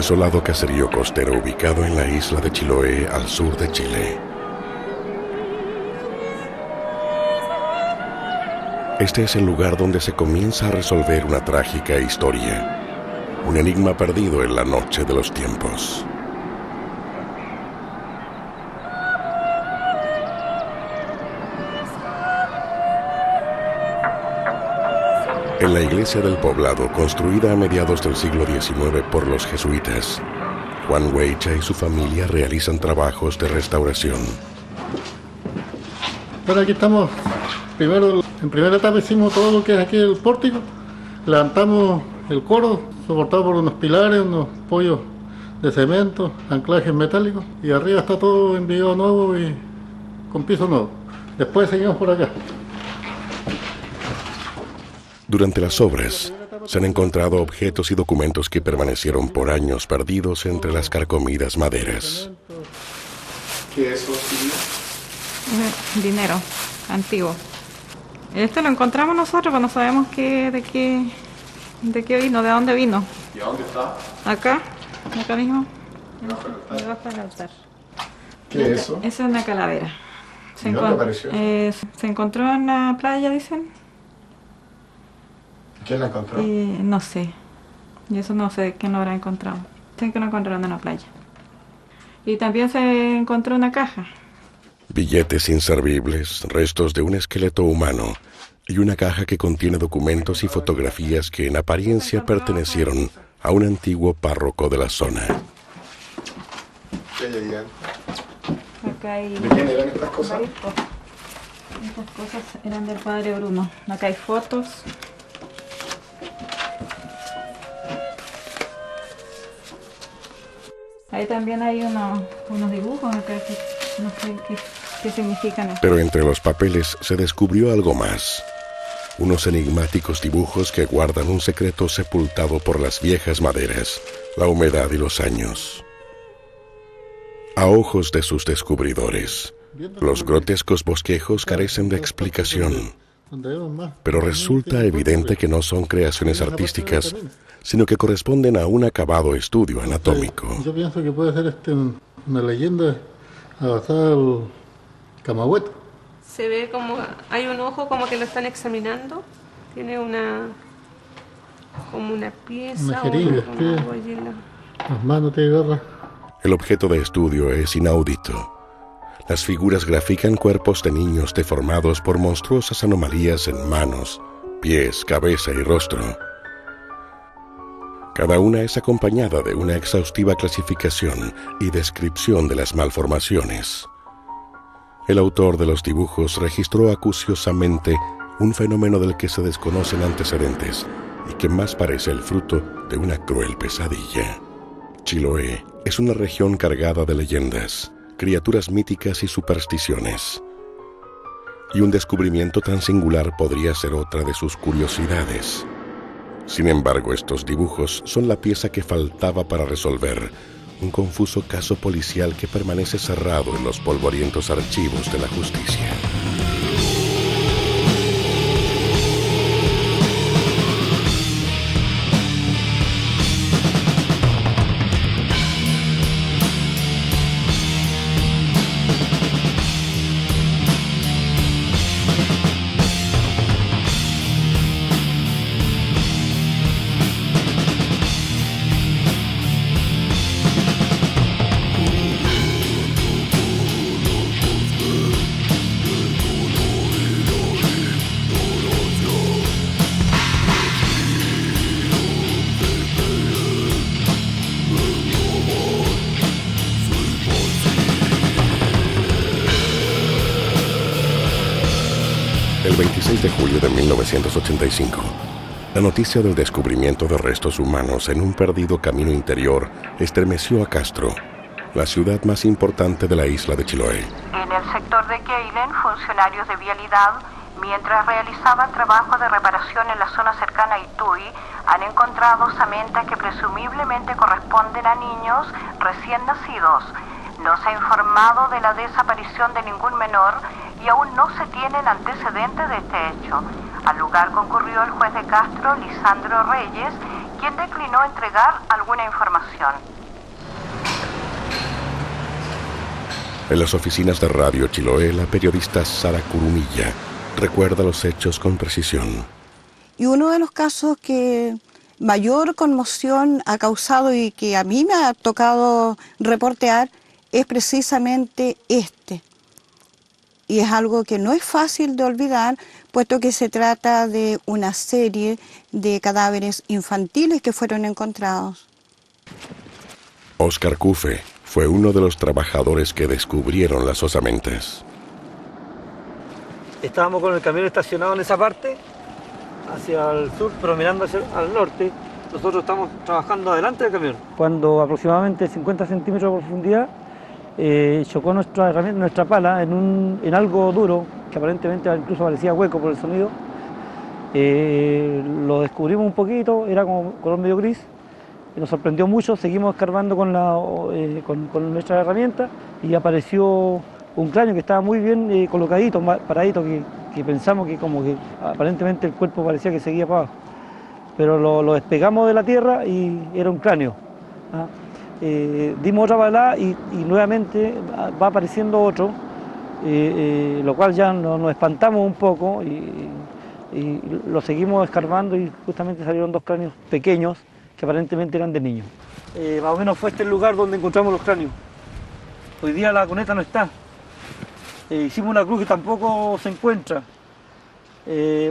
desolado caserío costero ubicado en la isla de Chiloé, al sur de Chile. Este es el lugar donde se comienza a resolver una trágica historia, un enigma perdido en la noche de los tiempos. En la iglesia del poblado, construida a mediados del siglo XIX por los jesuitas, Juan Weicha y su familia realizan trabajos de restauración. Bueno, aquí estamos. En primera etapa hicimos todo lo que es aquí el pórtico. Levantamos el coro, soportado por unos pilares, unos pollos de cemento, anclajes metálicos. Y arriba está todo en vigas nuevo y con piso nuevo. Después seguimos por acá. Durante las obras, se han encontrado objetos y documentos que permanecieron por años perdidos entre las carcomidas maderas. ¿Qué es eso? Dinero antiguo. Esto lo encontramos nosotros, pero no sabemos de qué vino, de dónde vino. ¿Y a dónde está? Acá mismo. Debajo del altar. ¿Qué es eso? Esa es una calavera. ¿Y dónde apareció? Se encontró en la playa, dicen. ¿Quién la encontró? No sé. Y eso no sé quién lo habrá encontrado. Dicen que lo encontraron en la playa. Y también se encontró una caja. Billetes inservibles, restos de un esqueleto humano y una caja que contiene documentos y fotografías que en apariencia pertenecieron a un antiguo párroco de la zona. ¿Qué hay ahí? Acá hay... ¿De quién eran estas cosas? Estas cosas eran del padre Bruno. Acá hay fotos. Ahí también hay unos dibujos acá que no sé qué significan. Pero entre los papeles se descubrió algo más. Unos enigmáticos dibujos que guardan un secreto sepultado por las viejas maderas, la humedad y los años. A ojos de sus descubridores, los grotescos bosquejos carecen de explicación. Pero resulta evidente que no son creaciones artísticas, sino que corresponden a un acabado estudio anatómico. Yo pienso que puede ser una leyenda basada al Camagüeto. Se ve como hay un ojo como que lo están examinando. Tiene como una pieza. Una jeringa, las manos te agarra. El objeto de estudio es inaudito. Las figuras grafican cuerpos de niños deformados por monstruosas anomalías en manos, pies, cabeza y rostro. Cada una es acompañada de una exhaustiva clasificación y descripción de las malformaciones. El autor de los dibujos registró acuciosamente un fenómeno del que se desconocen antecedentes y que más parece el fruto de una cruel pesadilla. Chiloé es una región cargada de leyendas, criaturas míticas y supersticiones. Y un descubrimiento tan singular podría ser otra de sus curiosidades. Sin embargo, estos dibujos son la pieza que faltaba para resolver un confuso caso policial que permanece cerrado en los polvorientos archivos de la justicia. El 26 de julio de 1985, la noticia del descubrimiento de restos humanos en un perdido camino interior estremeció a Castro, la ciudad más importante de la isla de Chiloé. En el sector de Keilen, funcionarios de vialidad, mientras realizaban trabajo de reparación en la zona cercana a Itui, han encontrado osamentas que presumiblemente corresponden a niños recién nacidos. No se ha informado de la desaparición de ningún menor y aún no se tienen antecedentes de este hecho. Al lugar concurrió el juez de Castro, Lisandro Reyes, quien declinó entregar alguna información. En las oficinas de Radio Chiloé, la periodista Sara Curumilla recuerda los hechos con precisión. Y uno de los casos que mayor conmoción ha causado y que a mí me ha tocado reportear es precisamente este. Y es algo que no es fácil de olvidar, puesto que se trata de una serie de cadáveres infantiles que fueron encontrados. Óscar Cufe fue uno de los trabajadores que descubrieron las osamentas. Estábamos con el camión estacionado en esa parte, hacia el sur, pero mirando al norte. Nosotros estamos trabajando adelante del camión. Cuando aproximadamente 50 centímetros de profundidad, chocó nuestra herramienta, nuestra pala, en algo duro, que aparentemente incluso parecía hueco por el sonido. Lo descubrimos un poquito, era como color medio gris, nos sorprendió mucho, seguimos escarbando con nuestra herramienta y apareció un cráneo que estaba muy bien colocadito, paradito, que pensamos que como que aparentemente el cuerpo parecía que seguía para abajo. Pero lo despegamos de la tierra y era un cráneo. Dimos otra balada y nuevamente va apareciendo otro, lo cual ya nos espantamos un poco y lo seguimos escarbando y justamente salieron dos cráneos pequeños que aparentemente eran de niños. Más o menos fue este el lugar donde encontramos los cráneos. Hoy día la cuneta no está. Hicimos una cruz que tampoco se encuentra.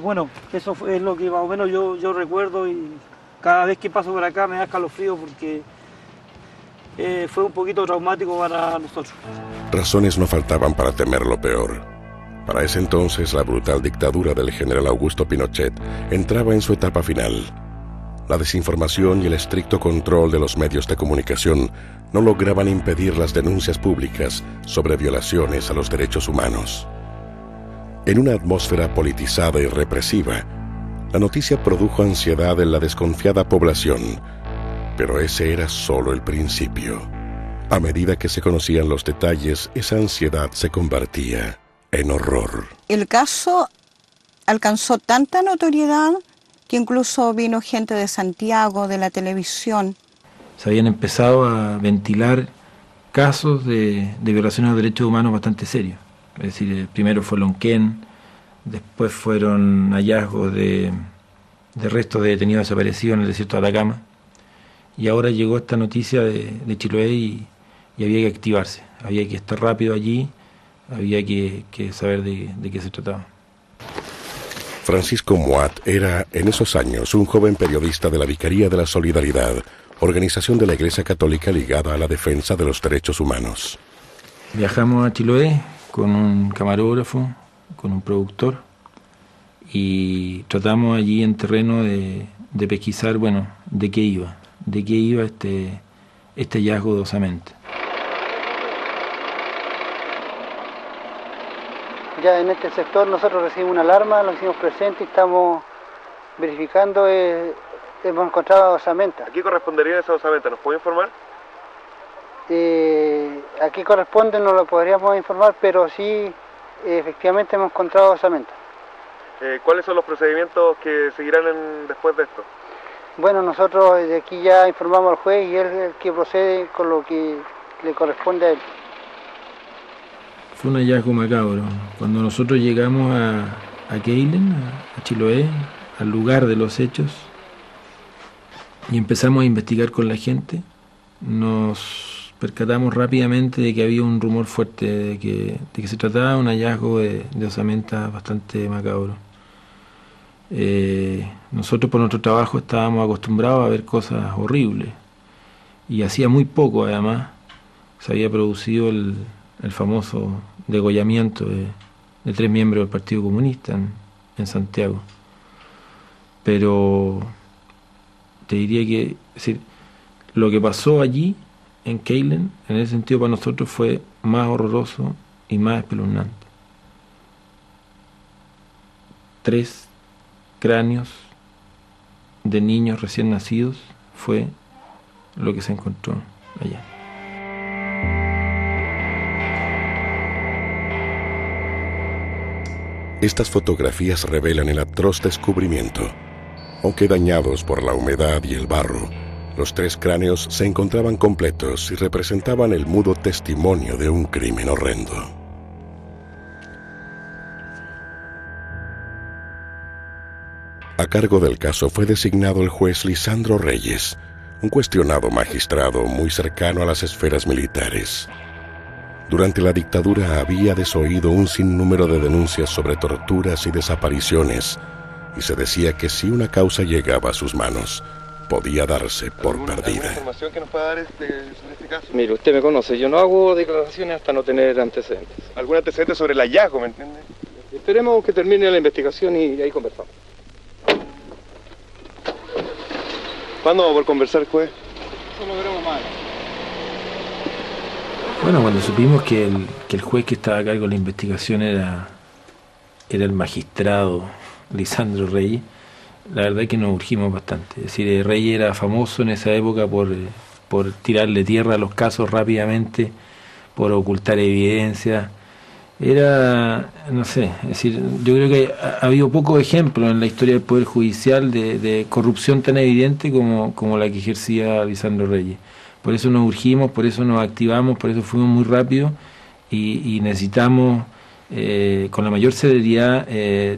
Bueno, eso es lo que más o menos yo recuerdo y cada vez que paso por acá me da escalofrío porque fue un poquito traumático para nosotros. Razones no faltaban para temer lo peor. Para ese entonces, la brutal dictadura del general Augusto Pinochet entraba en su etapa final. La desinformación y el estricto control de los medios de comunicación no lograban impedir las denuncias públicas sobre violaciones a los derechos humanos. En una atmósfera politizada y represiva, la noticia produjo ansiedad en la desconfiada población, pero ese era solo el principio. A medida que se conocían los detalles, esa ansiedad se convertía en horror. El caso alcanzó tanta notoriedad que incluso vino gente de Santiago, de la televisión. Se habían empezado a ventilar casos de violaciones de derechos humanos bastante serios. Es decir, primero fue Lonquén, después fueron hallazgos de restos de detenidos desaparecidos en el desierto de Atacama, y ahora llegó esta noticia de Chiloé y había que activarse, había que estar rápido allí, había que saber de qué se trataba. Francisco Moat era, en esos años, un joven periodista de la Vicaría de la Solidaridad, organización de la Iglesia Católica ligada a la defensa de los derechos humanos. Viajamos a Chiloé con un camarógrafo, con un productor, y tratamos allí en terreno de pesquisar, bueno, de qué iba este hallazgo de osamenta. Ya en este sector nosotros recibimos una alarma, lo hicimos presente y estamos verificando, hemos encontrado osamenta. ¿A qué correspondería esa osamenta? ¿Nos puede informar? A qué corresponde no lo podríamos informar, pero sí, efectivamente hemos encontrado osamenta. ¿Cuáles son los procedimientos que seguirán después de esto? Bueno, nosotros desde aquí ya informamos al juez y él es el que procede con lo que le corresponde a él. Fue un hallazgo macabro. Cuando nosotros llegamos a Keilen, a Chiloé, al lugar de los hechos, y empezamos a investigar con la gente, nos percatamos rápidamente de que había un rumor fuerte de que se trataba de un hallazgo de osamenta bastante macabro. Nosotros por nuestro trabajo estábamos acostumbrados a ver cosas horribles, y hacía muy poco además se había producido el famoso degollamiento de 3 miembros del Partido Comunista en Santiago. Pero te diría que, es decir, lo que pasó allí en Keilen, en ese sentido para nosotros fue más horroroso y más espeluznante. 3 cráneos de niños recién nacidos fue lo que se encontró allá. Estas fotografías revelan el atroz descubrimiento. Aunque dañados por la humedad y el barro, los 3 cráneos se encontraban completos y representaban el mudo testimonio de un crimen horrendo. A cargo del caso fue designado el juez Lisandro Reyes, un cuestionado magistrado muy cercano a las esferas militares. Durante la dictadura había desoído un sinnúmero de denuncias sobre torturas y desapariciones, y se decía que si una causa llegaba a sus manos, podía darse por perdida. ¿Alguna información que nos pueda dar sobre este caso? Mire, usted me conoce, yo no hago declaraciones hasta no tener antecedentes. ¿Algún antecedente sobre el hallazgo, me entiende? Esperemos que termine la investigación y ahí conversamos. ¿Cuándo vamos a poder conversar, juez? Eso lo veremos más. Bueno, cuando supimos que el juez que estaba a cargo de la investigación era el magistrado Lisandro Reyes, la verdad es que nos urgimos bastante. Es decir, Reyes era famoso en esa época por tirarle tierra a los casos rápidamente, por ocultar evidencia. Era, no sé, es decir, yo creo que ha habido pocos ejemplos en la historia del Poder Judicial de corrupción tan evidente como la que ejercía Lisandro Reyes. Por eso nos urgimos, por eso nos activamos, por eso fuimos muy rápido y necesitamos con la mayor celeridad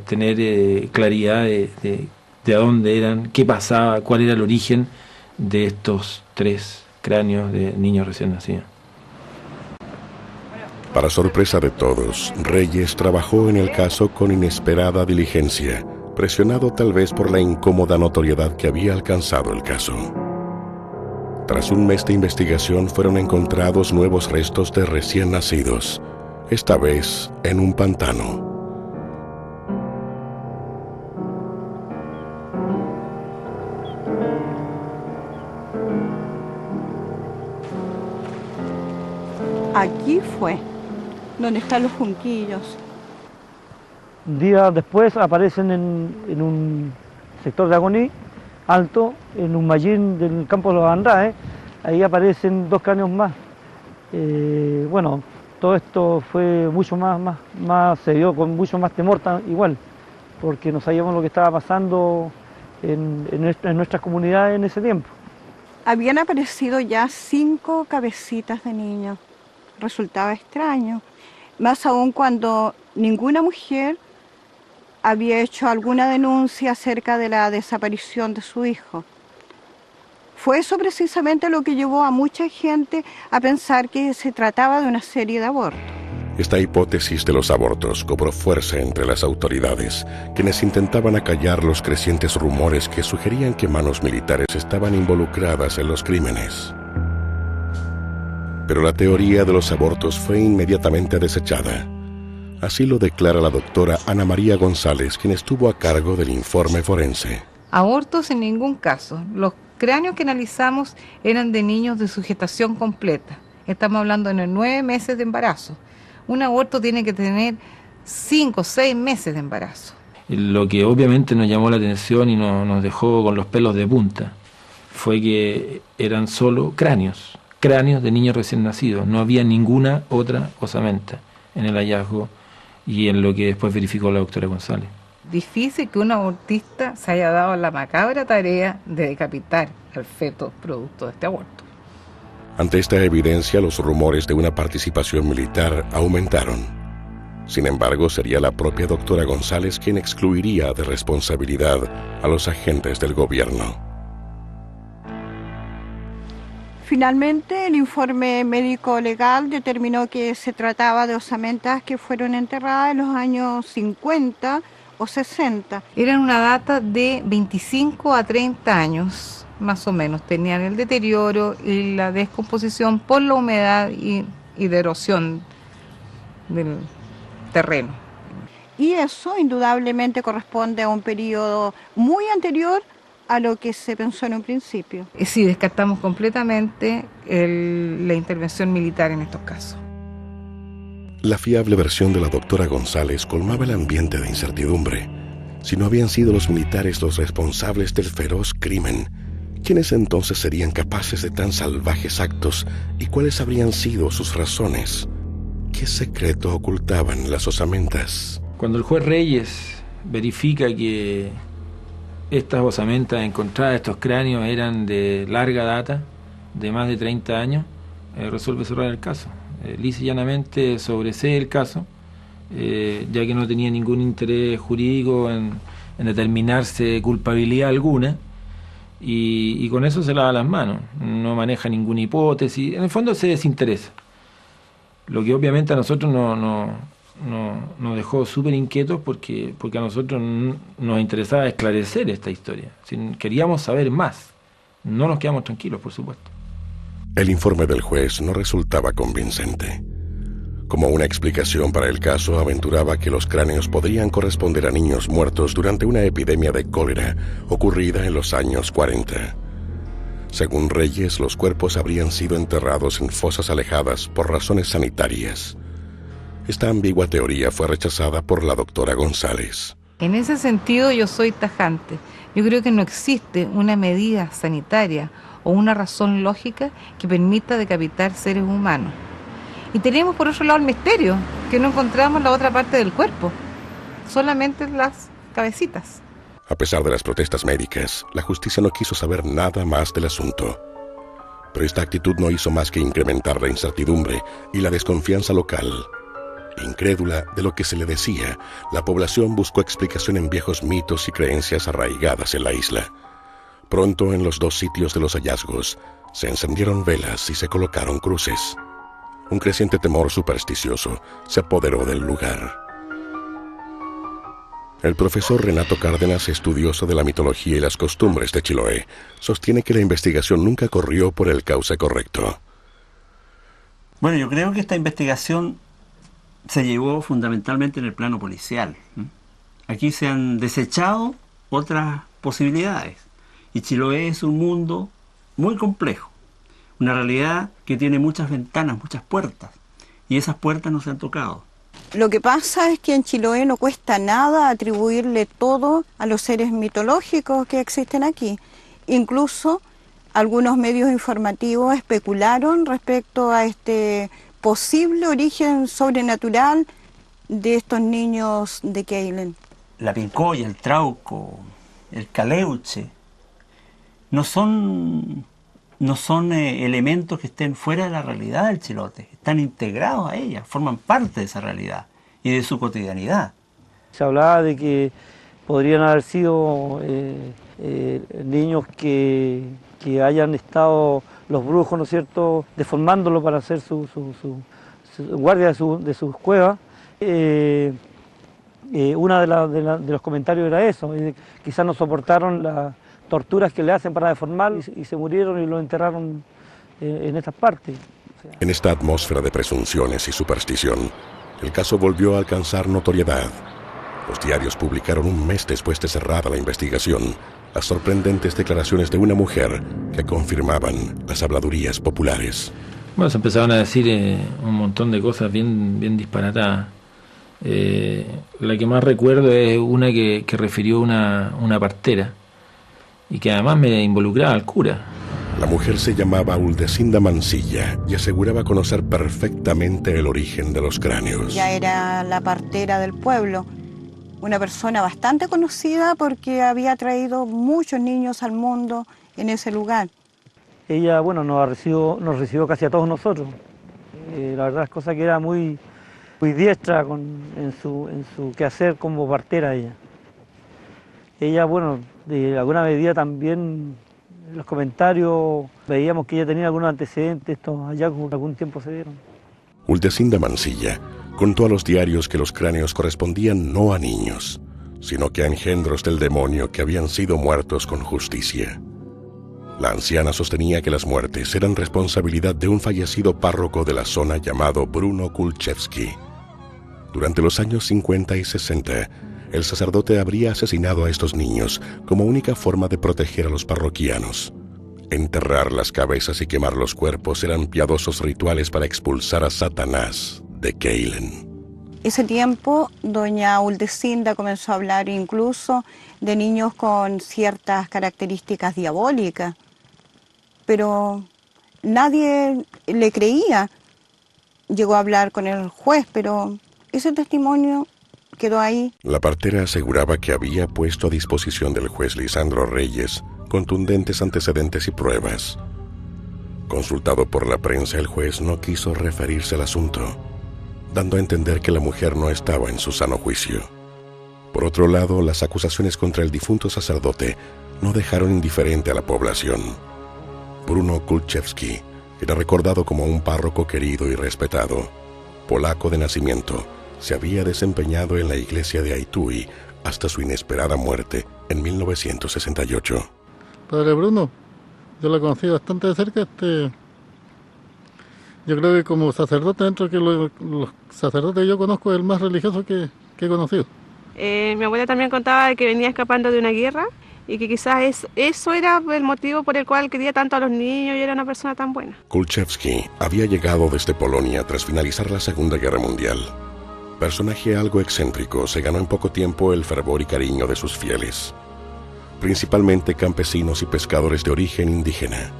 tener claridad de a dónde eran, qué pasaba, cuál era el origen de estos 3 cráneos de niños recién nacidos. Para sorpresa de todos, Reyes trabajó en el caso con inesperada diligencia, presionado tal vez por la incómoda notoriedad que había alcanzado el caso. Tras un mes de investigación fueron encontrados nuevos restos de recién nacidos, esta vez en un pantano. Aquí fue donde están los junquillos. Días después aparecen en un sector de Agoní, alto, en un mallín del campo de los Andrades, ahí aparecen 2 cráneos más. Bueno, todo esto fue mucho más, se dio con mucho más temor igual, porque no sabíamos lo que estaba pasando en nuestras comunidades en ese tiempo. Habían aparecido ya 5 cabecitas de niños. Resultaba extraño, más aún cuando ninguna mujer había hecho alguna denuncia acerca de la desaparición de su hijo. Fue eso precisamente lo que llevó a mucha gente a pensar que se trataba de una serie de abortos. Esta hipótesis de los abortos cobró fuerza entre las autoridades, quienes intentaban acallar los crecientes rumores que sugerían que manos militares estaban involucradas en los crímenes. Pero la teoría de los abortos fue inmediatamente desechada. Así lo declara la doctora Ana María González, quien estuvo a cargo del informe forense. Abortos en ningún caso. Los cráneos que analizamos eran de niños de sugestación completa. Estamos hablando de 9 meses de embarazo. Un aborto tiene que tener 5 o 6 meses de embarazo. Lo que obviamente nos llamó la atención y nos dejó con los pelos de punta fue que eran solo cráneos de niños recién nacidos. No había ninguna otra osamenta en el hallazgo y en lo que después verificó la doctora González. Difícil que un abortista se haya dado la macabra tarea de decapitar al feto producto de este aborto. Ante esta evidencia, los rumores de una participación militar aumentaron. Sin embargo, sería la propia doctora González quien excluiría de responsabilidad a los agentes del gobierno. Finalmente, el informe médico-legal determinó que se trataba de osamentas que fueron enterradas en los años 50 o 60. Eran una data de 25 a 30 años, más o menos. Tenían el deterioro y la descomposición por la humedad y de erosión del terreno. Y eso indudablemente corresponde a un periodo muy anterior a lo que se pensó en un principio. Sí, descartamos completamente la intervención militar en estos casos. La fiable versión de la doctora González colmaba el ambiente de incertidumbre. Si no habían sido los militares los responsables del feroz crimen, ¿quiénes entonces serían capaces de tan salvajes actos y cuáles habrían sido sus razones? ¿Qué secreto ocultaban las osamentas? Cuando el juez Reyes verifica que estas osamentas encontradas, estos cráneos, eran de larga data, de más de 30 años, resuelve cerrar el caso. Lisa y llanamente sobresee el caso, ya que no tenía ningún interés jurídico en determinarse culpabilidad alguna, y con eso se lava las manos, no maneja ninguna hipótesis, en el fondo se desinteresa. Lo que obviamente a nosotros nos dejó súper inquietos porque a nosotros nos interesaba esclarecer esta historia. Queríamos saber más, no nos quedamos tranquilos, por supuesto. El informe del juez no resultaba convincente. Como una explicación para el caso, aventuraba que los cráneos podrían corresponder a niños muertos durante una epidemia de cólera ocurrida en los años 40. Según Reyes, los cuerpos habrían sido enterrados en fosas alejadas por razones sanitarias. Esta ambigua teoría fue rechazada por la doctora González. En ese sentido yo soy tajante. Yo creo que no existe una medida sanitaria o una razón lógica que permita decapitar seres humanos. Y tenemos por otro lado el misterio, que no encontramos la otra parte del cuerpo, solamente las cabecitas. A pesar de las protestas médicas, la justicia no quiso saber nada más del asunto. Pero esta actitud no hizo más que incrementar la incertidumbre y la desconfianza local. Incrédula de lo que se le decía, la población buscó explicación en viejos mitos y creencias arraigadas en la isla. Pronto, en los 2 sitios de los hallazgos, se encendieron velas y se colocaron cruces. Un creciente temor supersticioso se apoderó del lugar. El profesor Renato Cárdenas, estudioso de la mitología y las costumbres de Chiloé, sostiene que la investigación nunca corrió por el cauce correcto. Bueno, yo creo que esta investigación se llevó fundamentalmente en el plano policial. Aquí se han desechado otras posibilidades. Y Chiloé es un mundo muy complejo. Una realidad que tiene muchas ventanas, muchas puertas. Y esas puertas no se han tocado. Lo que pasa es que en Chiloé no cuesta nada atribuirle todo a los seres mitológicos que existen aquí. Incluso algunos medios informativos especularon respecto a este posible origen sobrenatural de estos niños de Keilen. La pincoya, el trauco, el caleuche, no son elementos que estén fuera de la realidad del chilote, están integrados a ella, forman parte de esa realidad y de su cotidianidad. Se hablaba de que podrían haber sido niños que hayan estado los brujos, ¿no es cierto?, deformándolo para hacer su guardia de sus cuevas. Una de los comentarios era eso, quizás no soportaron las torturas que le hacen para deformar y se murieron y lo enterraron en estas partes. En esta atmósfera de presunciones y superstición, el caso volvió a alcanzar notoriedad. Los diarios publicaron un mes después de cerrada la investigación las sorprendentes declaraciones de una mujer que confirmaban las habladurías populares. Bueno, se empezaron a decir un montón de cosas bien disparatadas. La que más recuerdo es una que refirió una partera y que además me involucraba al cura. La mujer se llamaba Uldecinda Mansilla y aseguraba conocer perfectamente el origen de los cráneos. Ya era la partera del pueblo, una persona bastante conocida porque había traído muchos niños al mundo en ese lugar. Ella, bueno, nos recibió casi a todos nosotros. La verdad es cosa que era muy diestra en su quehacer como partera ella. Ella, bueno, de alguna medida también en los comentarios veíamos que ella tenía algunos antecedentes, estos hallazgos algún tiempo se dieron. Uldecinda Mansilla contó a los diarios que los cráneos correspondían no a niños, sino que a engendros del demonio que habían sido muertos con justicia. La anciana sostenía que las muertes eran responsabilidad de un fallecido párroco de la zona llamado Bruno Kulczewski. Durante los años 50 y 60, el sacerdote habría asesinado a estos niños como única forma de proteger a los parroquianos. Enterrar las cabezas y quemar los cuerpos eran piadosos rituales para expulsar a Satanás de Keilen. Ese tiempo, doña Uldecinda comenzó a hablar incluso de niños con ciertas características diabólicas, pero nadie le creía. Llegó a hablar con el juez, pero ese testimonio quedó ahí. La partera aseguraba que había puesto a disposición del juez Lisandro Reyes contundentes antecedentes y pruebas. Consultado por la prensa, el juez no quiso referirse al asunto, dando a entender que la mujer no estaba en su sano juicio. Por otro lado, las acusaciones contra el difunto sacerdote no dejaron indiferente a la población. Bruno Kulczewski era recordado como un párroco querido y respetado. Polaco de nacimiento, se había desempeñado en la iglesia de Aitui hasta su inesperada muerte en 1968. Padre Bruno, yo la conocí bastante de cerca. Yo creo que como sacerdote, dentro de que los sacerdotes que yo conozco, es el más religioso que he conocido. Mi abuela también contaba que venía escapando de una guerra y que quizás eso era el motivo por el cual quería tanto a los niños y era una persona tan buena. Kulczewski había llegado desde Polonia tras finalizar la Segunda Guerra Mundial. Personaje algo excéntrico, se ganó en poco tiempo el fervor y cariño de sus fieles, principalmente campesinos y pescadores de origen indígena.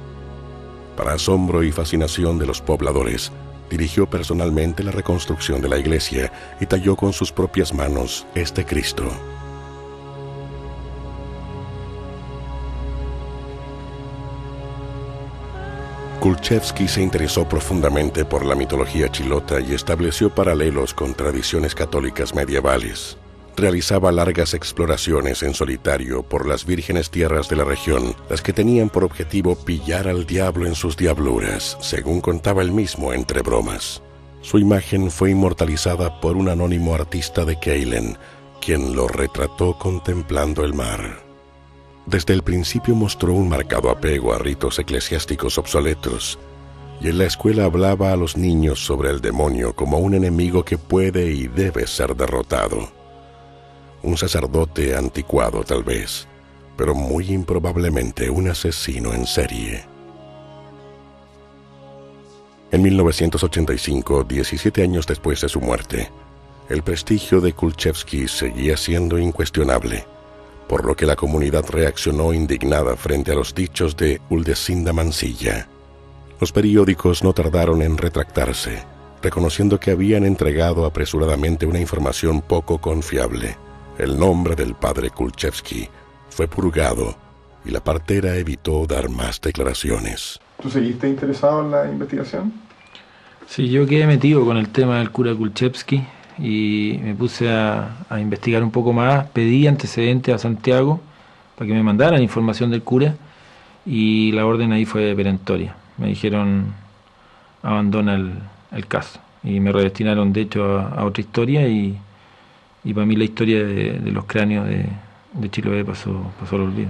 Para asombro y fascinación de los pobladores, dirigió personalmente la reconstrucción de la iglesia y talló con sus propias manos este Cristo. Kulczewski se interesó profundamente por la mitología chilota y estableció paralelos con tradiciones católicas medievales. Realizaba largas exploraciones en solitario por las vírgenes tierras de la región, las que tenían por objetivo pillar al diablo en sus diabluras, según contaba él mismo entre bromas. Su imagen fue inmortalizada por un anónimo artista de Keilen, quien lo retrató contemplando el mar. Desde el principio mostró un marcado apego a ritos eclesiásticos obsoletos, y en la escuela hablaba a los niños sobre el demonio como un enemigo que puede y debe ser derrotado. Un sacerdote anticuado tal vez, pero muy improbablemente un asesino en serie. En 1985, 17 años después de su muerte, el prestigio de Kulczewski seguía siendo incuestionable, por lo que la comunidad reaccionó indignada frente a los dichos de Uldecinda Mansilla. Los periódicos no tardaron en retractarse, reconociendo que habían entregado apresuradamente una información poco confiable. El nombre del padre Kulczewski fue purgado y la partera evitó dar más declaraciones. ¿Tú seguiste interesado en la investigación? Sí, yo quedé metido con el tema del cura Kulczewski y me puse a investigar un poco más. Pedí antecedentes a Santiago para que me mandaran información del cura y la orden ahí fue perentoria. Me dijeron abandona el caso y me redestinaron de hecho a otra historia y para mí la historia de los cráneos de Chiloé pasó al olvido.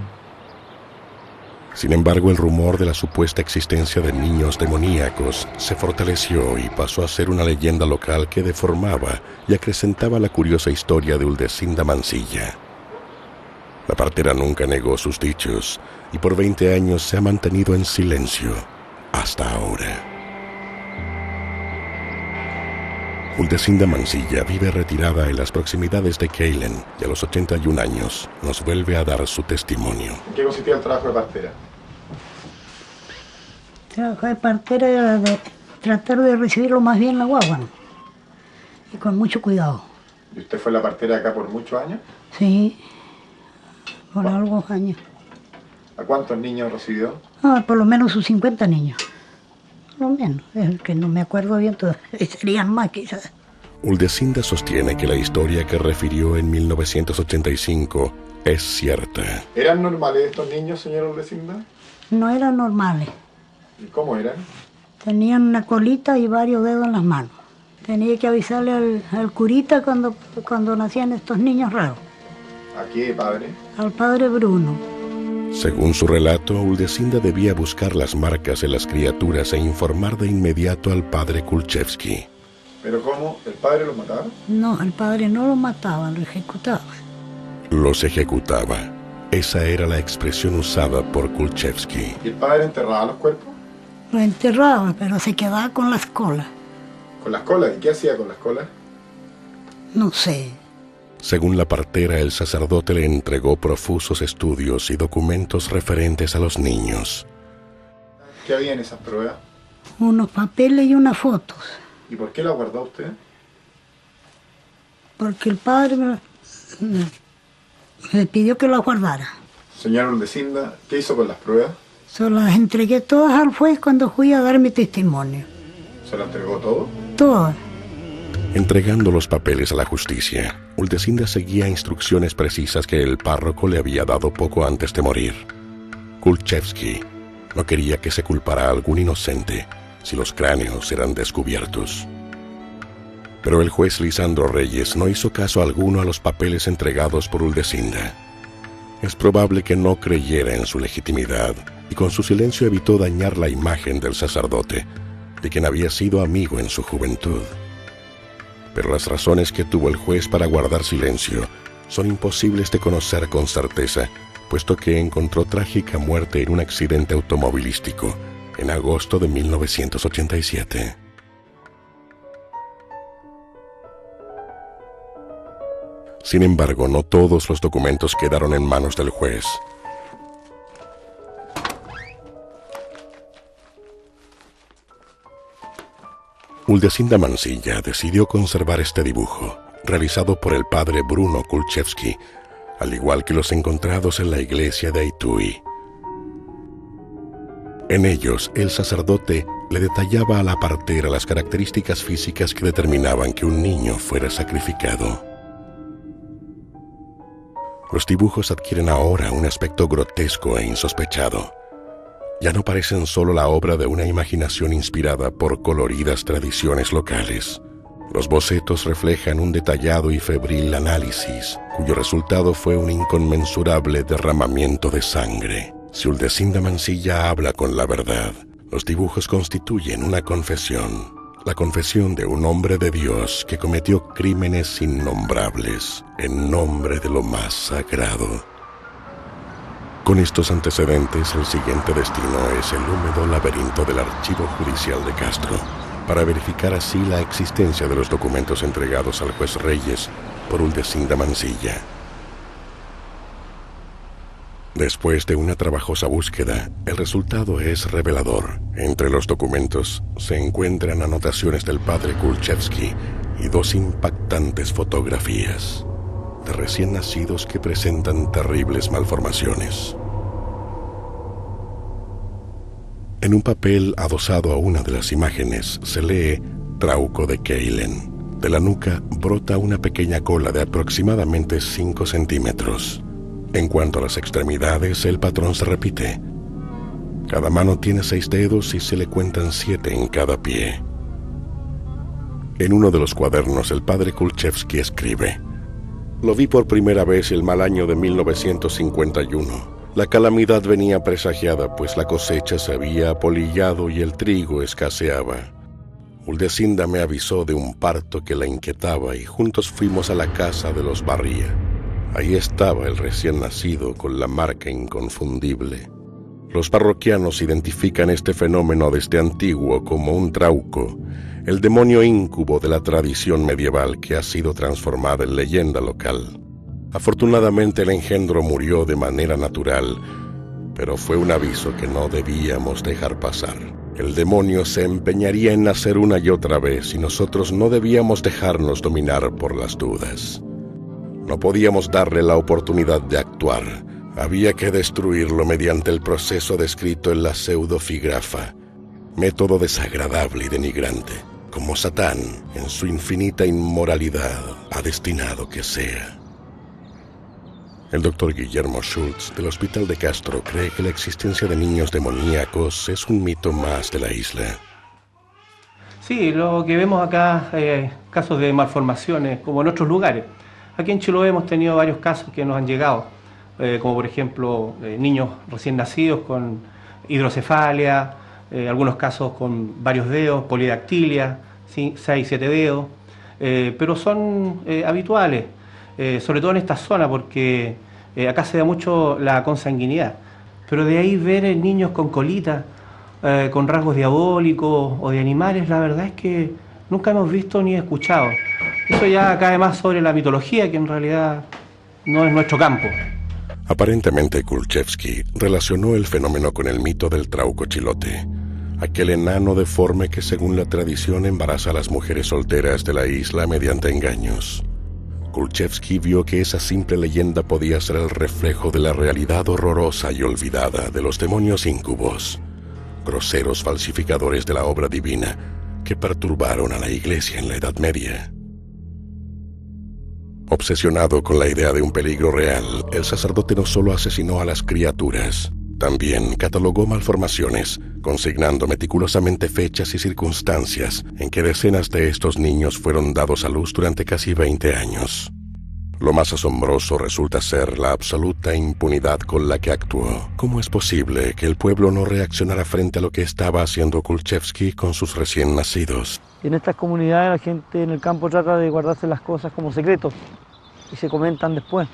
Sin embargo, el rumor de la supuesta existencia de niños demoníacos se fortaleció y pasó a ser una leyenda local que deformaba y acrecentaba la curiosa historia de Uldecinda Mansilla. La partera nunca negó sus dichos y por 20 años se ha mantenido en silencio hasta ahora. Uldecinda Mansilla vive retirada en las proximidades de Keilen y a los 81 años nos vuelve a dar su testimonio. ¿En qué consistía el trabajo de partera? El trabajo de partera era de tratar de recibirlo más bien la guagua, ¿no? Y con mucho cuidado. ¿Y usted fue la partera acá por muchos años? Sí, por algunos años. ¿A cuántos niños recibió? Por lo menos sus 50 niños. Por lo menos, es que no me acuerdo bien, serían más quizás. Uldecinda sostiene que la historia que refirió en 1985 es cierta. ¿Eran normales estos niños, señor Uldecinda? No eran normales. ¿Y cómo eran? Tenían una colita y varios dedos en las manos. Tenía que avisarle al curita cuando nacían estos niños raros. ¿A qué padre? Al padre Bruno. Según su relato, Uldecinda debía buscar las marcas en las criaturas e informar de inmediato al padre Kulczewski. ¿Pero cómo? ¿El padre los mataba? No, el padre no lo mataba, lo ejecutaba. Los ejecutaba. Esa era la expresión usada por Kulczewski. ¿Y el padre enterraba los cuerpos? Lo enterraba, pero se quedaba con las colas. ¿Con las colas? ¿Y qué hacía con las colas? No sé. Según la partera, el sacerdote le entregó profusos estudios y documentos referentes a los niños. ¿Qué había en esas pruebas? Unos papeles y unas fotos. ¿Y por qué las guardó usted? porque el padre me pidió que las guardara. Señora Uldecinda, ¿qué hizo con las pruebas? Se las entregué todas al juez cuando fui a dar mi testimonio. ¿Se las entregó todo? Todas. Entregando los papeles a la justicia, Uldecinda seguía instrucciones precisas que el párroco le había dado poco antes de morir. Kulczewski no quería que se culpara a algún inocente si los cráneos eran descubiertos. Pero el juez Lisandro Reyes no hizo caso alguno a los papeles entregados por Uldecinda. Es probable que no creyera en su legitimidad y con su silencio evitó dañar la imagen del sacerdote, de quien había sido amigo en su juventud. Pero las razones que tuvo el juez para guardar silencio son imposibles de conocer con certeza, puesto que encontró trágica muerte en un accidente automovilístico en agosto de 1987. Sin embargo, no todos los documentos quedaron en manos del juez. Uldecinda Mansilla decidió conservar este dibujo, realizado por el padre Bruno Kulczewski, al igual que los encontrados en la iglesia de Aitui. En ellos, el sacerdote le detallaba a la partera las características físicas que determinaban que un niño fuera sacrificado. Los dibujos adquieren ahora un aspecto grotesco e insospechado. Ya no parecen solo la obra de una imaginación inspirada por coloridas tradiciones locales. Los bocetos reflejan un detallado y febril análisis, cuyo resultado fue un inconmensurable derramamiento de sangre. Si Uldecinda Mansilla habla con la verdad, los dibujos constituyen una confesión. La confesión de un hombre de Dios que cometió crímenes innombrables en nombre de lo más sagrado. Con estos antecedentes, el siguiente destino es el húmedo laberinto del Archivo Judicial de Castro, para verificar así la existencia de los documentos entregados al juez Reyes por Uldecinda Mansilla. Después de una trabajosa búsqueda, el resultado es revelador. Entre los documentos se encuentran anotaciones del padre Kulczewski y dos impactantes fotografías de recién nacidos que presentan terribles malformaciones. En un papel adosado a una de las imágenes se lee Trauco de Keilen. De la nuca brota una pequeña cola de aproximadamente 5 centímetros. En cuanto a las extremidades, el patrón se repite. Cada mano tiene 6 dedos y se le cuentan 7 en cada pie. En uno de los cuadernos, el padre Kulczewski escribe: Lo vi por primera vez el mal año de 1951. La calamidad venía presagiada, pues la cosecha se había apolillado y el trigo escaseaba. Uldecinda me avisó de un parto que la inquietaba y juntos fuimos a la casa de los Barría. Ahí estaba el recién nacido con la marca inconfundible. Los parroquianos identifican este fenómeno desde antiguo como un trauco, el demonio íncubo de la tradición medieval que ha sido transformada en leyenda local. Afortunadamente el engendro murió de manera natural, pero fue un aviso que no debíamos dejar pasar. El demonio se empeñaría en nacer una y otra vez y nosotros no debíamos dejarnos dominar por las dudas. No podíamos darle la oportunidad de actuar. Había que destruirlo mediante el proceso descrito en la pseudofigrafa, método desagradable y denigrante, como Satán, en su infinita inmoralidad, ha destinado que sea. El doctor Guillermo Schultz, del Hospital de Castro, cree que la existencia de niños demoníacos es un mito más de la isla. Sí, lo que vemos acá, casos de malformaciones, como en otros lugares. Aquí en Chiloé hemos tenido varios casos que nos han llegado, como por ejemplo niños recién nacidos con hidrocefalia, algunos casos con varios dedos, polidactilia, 6, 7 dedos, pero son habituales, sobre todo en esta zona, porque acá se da mucho la consanguinidad. Pero de ahí ver niños con colita, con rasgos diabólicos o de animales, la verdad es que nunca hemos visto ni escuchado. Eso ya cae más sobre la mitología, que en realidad no es nuestro campo. Aparentemente Kulczewski relacionó el fenómeno con el mito del trauco chilote, aquel enano deforme que según la tradición embaraza a las mujeres solteras de la isla mediante engaños. Kulczewski vio que esa simple leyenda podía ser el reflejo de la realidad horrorosa y olvidada de los demonios íncubos, groseros falsificadores de la obra divina que perturbaron a la Iglesia en la Edad Media. Obsesionado con la idea de un peligro real, el sacerdote no solo asesinó a las criaturas, también catalogó malformaciones, consignando meticulosamente fechas y circunstancias en que decenas de estos niños fueron dados a luz durante casi 20 años. Lo más asombroso resulta ser la absoluta impunidad con la que actuó. ¿Cómo es posible que el pueblo no reaccionara frente a lo que estaba haciendo Kulczewski con sus recién nacidos? En estas comunidades la gente en el campo trata de guardarse las cosas como secretos y se comentan después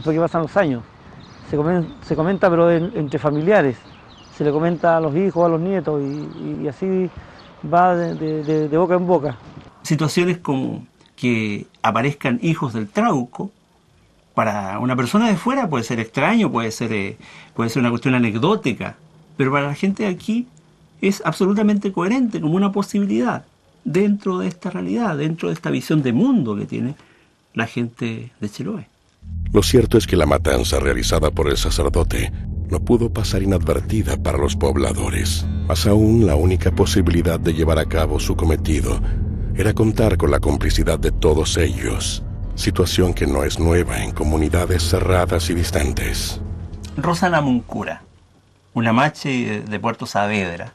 que pasan los años. Se comenta pero entre familiares, se le comenta a los hijos, a los nietos y así va de boca en boca. Situaciones como que aparezcan hijos del Trauco, para una persona de fuera puede ser extraño, puede ser una cuestión anecdótica, pero para la gente de aquí es absolutamente coherente como una posibilidad dentro de esta realidad, dentro de esta visión de mundo que tiene la gente de Chiloé. Lo cierto es que la matanza realizada por el sacerdote no pudo pasar inadvertida para los pobladores. Más aún, la única posibilidad de llevar a cabo su cometido era contar con la complicidad de todos ellos, situación que no es nueva en comunidades cerradas y distantes. Rosa Namuncura, una mache de Puerto Saavedra,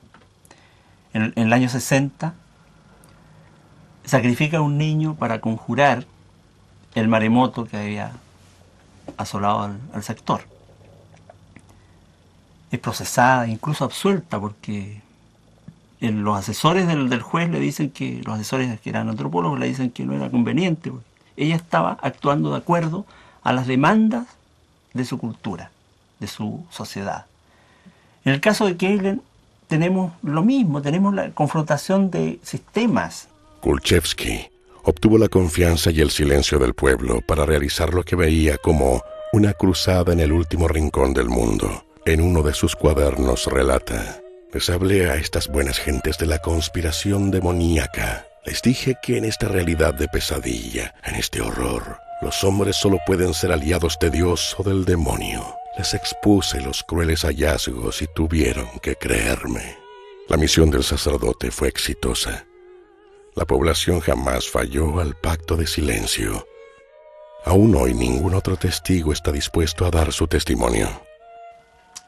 en el año 60, sacrifica a un niño para conjurar el maremoto que había asolado al sector. Es procesada, incluso absuelta, porque los asesores del juez le dicen que, los asesores que eran antropólogos le dicen que no era conveniente, porque ella estaba actuando de acuerdo a las demandas de su cultura, de su sociedad. En el caso de Keilen tenemos lo mismo, tenemos la confrontación de sistemas. Kulczewski obtuvo la confianza y el silencio del pueblo para realizar lo que veía como una cruzada en el último rincón del mundo. En uno de sus cuadernos relata: les hablé a estas buenas gentes de la conspiración demoníaca. Les dije que en esta realidad de pesadilla, en este horror, los hombres solo pueden ser aliados de Dios o del demonio. Les expuse los crueles hallazgos y tuvieron que creerme. La misión del sacerdote fue exitosa. La población jamás falló al pacto de silencio. Aún hoy ningún otro testigo está dispuesto a dar su testimonio.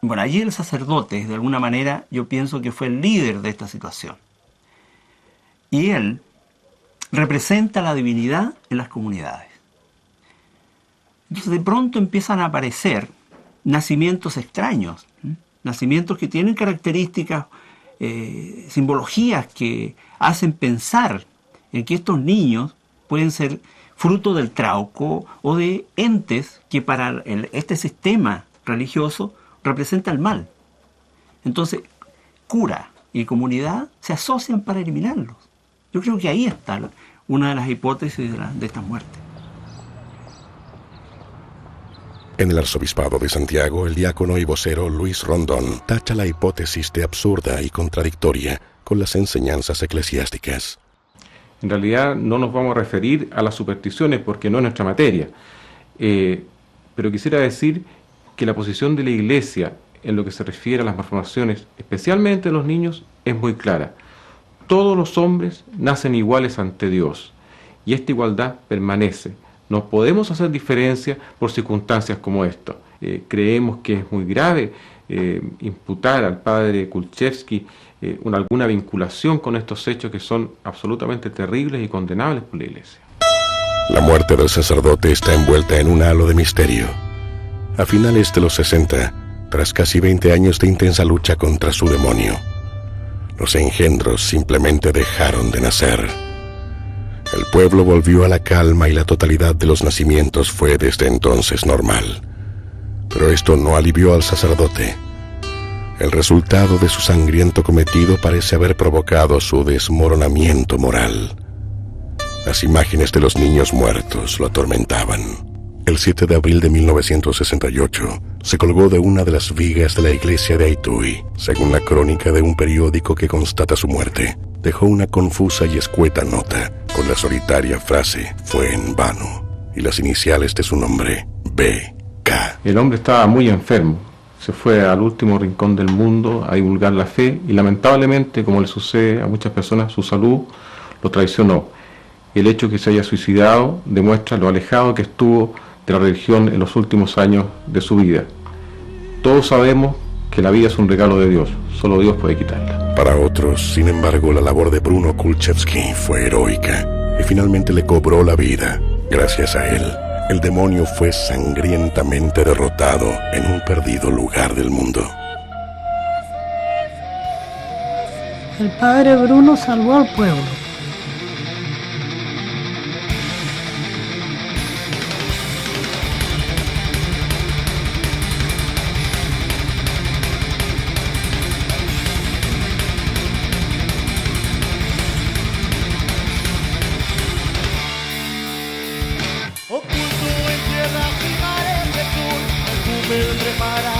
Bueno, allí el sacerdote, de alguna manera, yo pienso que fue el líder de esta situación. Y él representa la divinidad en las comunidades. Entonces de pronto empiezan a aparecer nacimientos extraños, nacimientos que tienen características, simbologías que hacen pensar en que estos niños pueden ser fruto del Trauco o de entes que para este sistema religioso representa el mal. Entonces, cura y comunidad se asocian para eliminarlos. Yo creo que ahí está una de las hipótesis de esta muerte. En el arzobispado de Santiago, el diácono y vocero Luis Rondón tacha la hipótesis de absurda y contradictoria con las enseñanzas eclesiásticas. En realidad no nos vamos a referir a las supersticiones porque no es nuestra materia, pero quisiera decir que la posición de la Iglesia en lo que se refiere a las malformaciones, especialmente en los niños, es muy clara. Todos los hombres nacen iguales ante Dios y esta igualdad permanece. No podemos hacer diferencia por circunstancias como esta. Creemos que es muy grave imputar al padre Kulczewski alguna vinculación con estos hechos que son absolutamente terribles y condenables por la Iglesia. La muerte del sacerdote está envuelta en un halo de misterio. A finales de los 60, tras casi 20 años de intensa lucha contra su demonio, los engendros simplemente dejaron de nacer. El pueblo volvió a la calma y la totalidad de los nacimientos fue desde entonces normal. Pero esto no alivió al sacerdote. El resultado de su sangriento cometido parece haber provocado su desmoronamiento moral. Las imágenes de los niños muertos lo atormentaban. El 7 de abril de 1968, se colgó de una de las vigas de la iglesia de Aitui. Según la crónica de un periódico que constata su muerte, dejó una confusa y escueta nota con la solitaria frase: fue en vano. y las iniciales de su nombre, B.K. El hombre estaba muy enfermo. Se fue al último rincón del mundo a divulgar la fe y lamentablemente, como le sucede a muchas personas, su salud lo traicionó. El hecho de que se haya suicidado demuestra lo alejado que estuvo de la religión en los últimos años de su vida. Todos sabemos que la vida es un regalo de Dios, solo Dios puede quitarla. Para otros, sin embargo, la labor de Bruno Kulczewski fue heroica y finalmente le cobró la vida. Gracias a él, el demonio fue sangrientamente derrotado en un perdido lugar del mundo. El padre Bruno salvó al pueblo. Oculto en tierras y mares del sur, perfume prepara